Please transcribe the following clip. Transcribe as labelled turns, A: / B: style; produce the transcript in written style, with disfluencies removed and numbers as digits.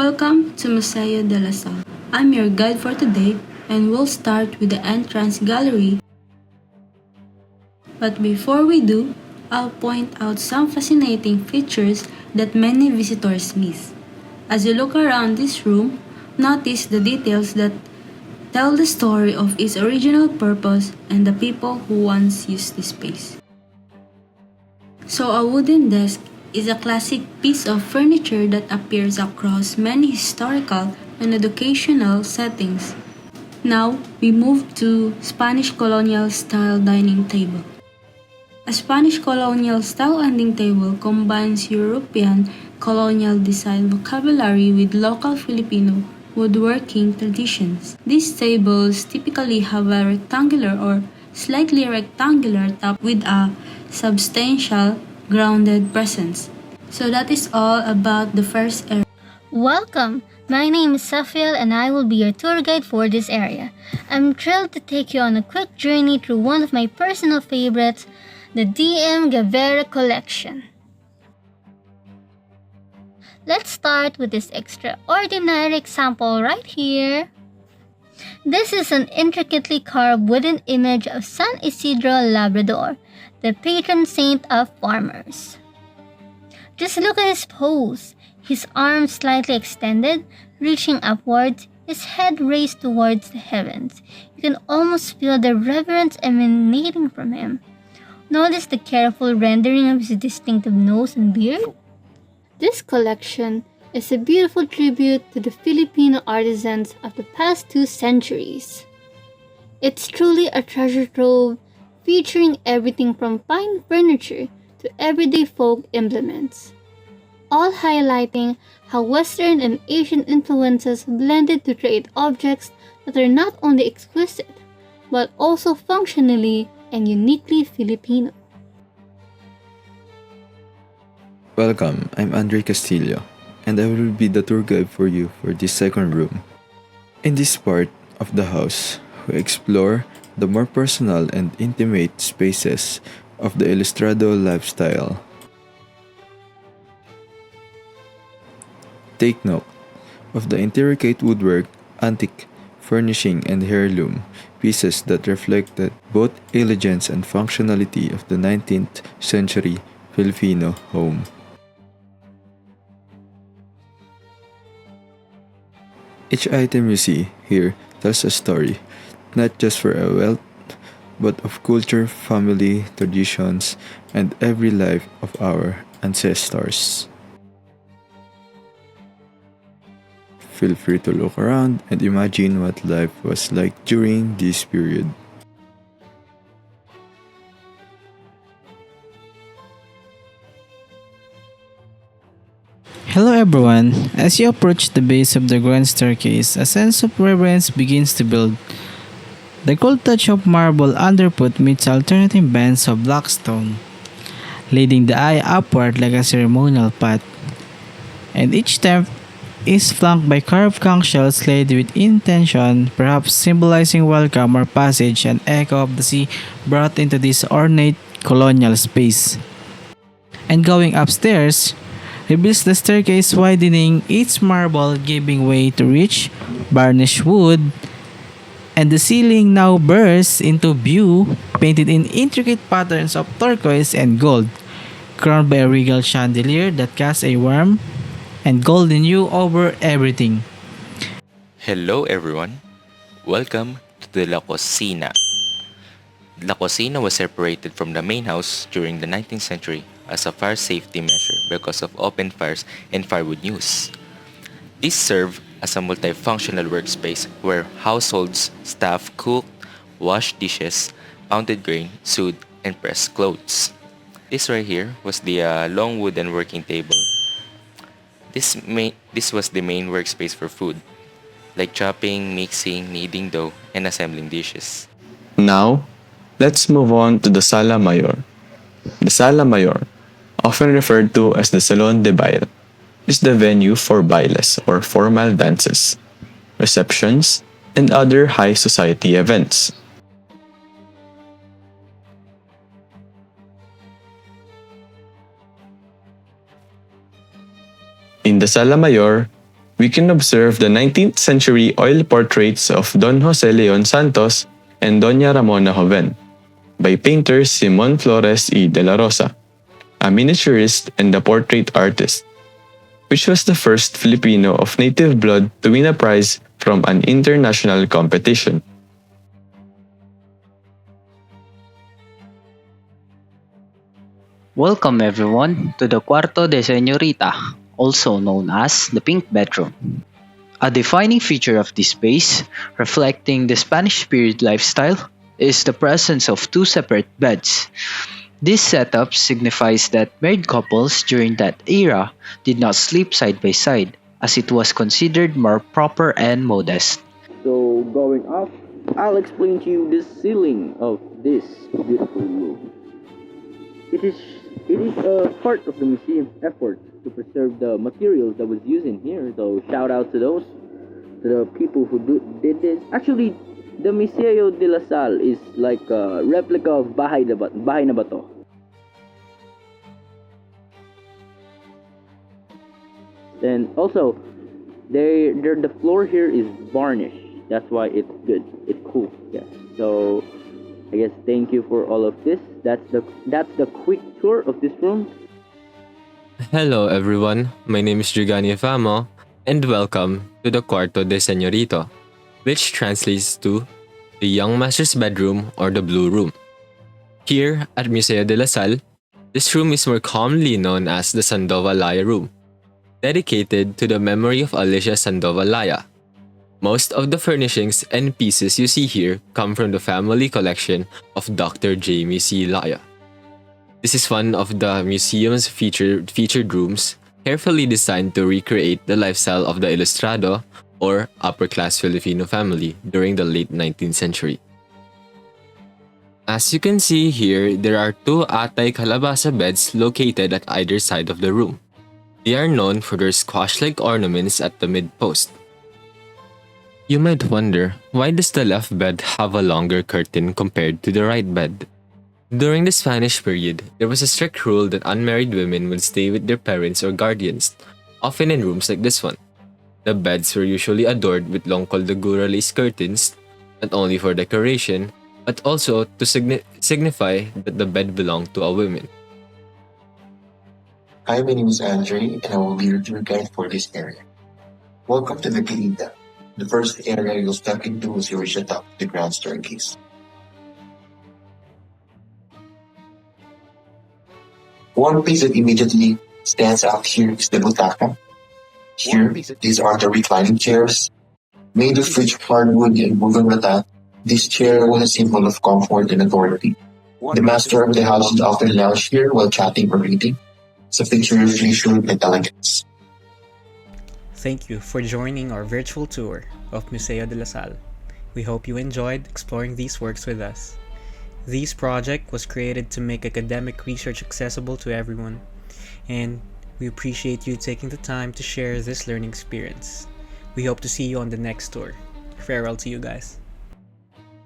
A: Welcome to Museo de la Sal. I'm your guide for today and we'll start with the entrance gallery. But before we do, I'll point out some fascinating features that many visitors miss. As you look around this room, notice the details that tell the story of its original purpose and the people who once used this space. So a wooden desk is a classic piece of furniture that appears across many historical and educational settings. Now, we move to Spanish colonial style dining table. A Spanish colonial style dining table combines European colonial design vocabulary with local Filipino woodworking traditions. These tables typically have a rectangular or slightly rectangular top with a substantial grounded presence. So that is all about the first area.
B: Welcome! My name is Safiel and I will be your tour guide for this area. I'm thrilled to take you on a quick journey through one of my personal favorites, the DM Guevara collection. Let's start with this extraordinary example right here. This is an intricately carved wooden image of San Isidro Labrador, the patron saint of farmers. Just look at his pose, his arms slightly extended, reaching upwards, his head raised towards the heavens. You can almost feel the reverence emanating from him. Notice the careful rendering of his distinctive nose and beard. This collection is a beautiful tribute to the Filipino artisans of the past 2 centuries. It's truly a treasure trove featuring everything from fine furniture to everyday folk implements, all highlighting how Western and Asian influences blended to create objects that are not only exquisite, but also functionally and uniquely Filipino.
C: Welcome, I'm Andre Castillo, and I will be the tour guide for you for this second room. In this part of the house, we explore the more personal and intimate spaces of the Ilustrado lifestyle. Take note of the intricate woodwork, antique furnishing, and heirloom pieces that reflected both elegance and functionality of the 19th century Filipino home. Each item you see here tells a story, not just for a wealth, but of culture, family, traditions, and every life of our ancestors. Feel free to look around and imagine what life was like during this period.
D: Hello everyone. As you approach the base of the grand staircase, a sense of reverence begins to build. The cold touch of marble underfoot meets alternating bands of black stone, leading the eye upward like a ceremonial path. And each step is flanked by carved conch shells laid with intention, perhaps symbolizing welcome or passage, and echo of the sea brought into this ornate colonial space. And going upstairs reveals the staircase widening, its marble giving way to rich, varnished wood, and the ceiling now bursts into view, painted in intricate patterns of turquoise and gold, crowned by a regal chandelier that casts a warm and golden hue over everything.
E: Hello everyone, welcome to the La Cocina. La Cocina was separated from the main house during the 19th century as a fire safety measure because of open fires and firewood use. This served as a multifunctional workspace where households, staff cooked, washed dishes, pounded grain, sewed, and pressed clothes. This right here was the long wooden working table. This was the main workspace for food, like chopping, mixing, kneading dough, and assembling dishes.
F: Now, let's move on to the Sala Mayor. The Sala Mayor, often referred to as the Salon de Baile, is the venue for bailes or formal dances, receptions, and other high society events. In the Sala Mayor, we can observe the 19th century oil portraits of Don Jose Leon Santos and Doña Ramona Joven by painter Simon Flores y de la Rosa, a miniaturist and a portrait artist, which was the first Filipino of native blood to win a prize from an international competition.
G: Welcome everyone to the Cuarto de Señorita, also known as the Pink Bedroom. A defining feature of this space, reflecting the Spanish period lifestyle, is the presence of two separate beds. This setup signifies that married couples during that era did not sleep side by side, as it was considered more proper and modest.
H: So going up, I'll explain to you the ceiling of this beautiful room. It is part of the museum's effort to preserve the materials that was used in here. So shout out to the people who did this. Actually, the Museo de la Salle is like a replica of Bahay na Bato. And also, the floor here is varnished. That's why it's good. It's cool. Yeah. So I guess thank you for all of this. That's the quick tour of this room.
I: Hello everyone, my name is Giuliani Famo, and welcome to the Cuarto de Señorito, which translates to the Young Master's Bedroom or the Blue Room. Here at Museo de la Salle, this room is more commonly known as the Sandoval Laya Room, dedicated to the memory of Alicia Sandoval Laya. Most of the furnishings and pieces you see here come from the family collection of Dr. Jamie C. Laya. This is one of the museum's featured rooms, carefully designed to recreate the lifestyle of the Ilustrado or upper-class Filipino family during the late 19th century. As you can see here, there are two Atay Kalabasa beds located at either side of the room. They are known for their squash-like ornaments at the mid-post. You might wonder, why does the left bed have a longer curtain compared to the right bed? During the Spanish period, there was a strict rule that unmarried women would stay with their parents or guardians, often in rooms like this one. The beds were usually adorned with longkol de gura lace curtains, not only for decoration, but also to signify that the bed belonged to a woman.
J: Hi, my name is Andre, and I will be your tour guide for this area. Welcome to the Quinta. The first area you'll step into is your shut up the ground staircase. One place that immediately stands out here is the butaca. Here, these are the reclining chairs. Made of rich hardwood and woven rattan, this chair was a symbol of comfort and authority. The master of the house would often lounge here while chatting or reading. It's a picture of leisure and elegance.
K: Thank you for joining our virtual tour of Museo de la Salle. We hope you enjoyed exploring these works with us. This project was created to make academic research accessible to everyone, and we appreciate you taking the time to share this learning experience. We hope to see you on the next tour. Farewell to you guys.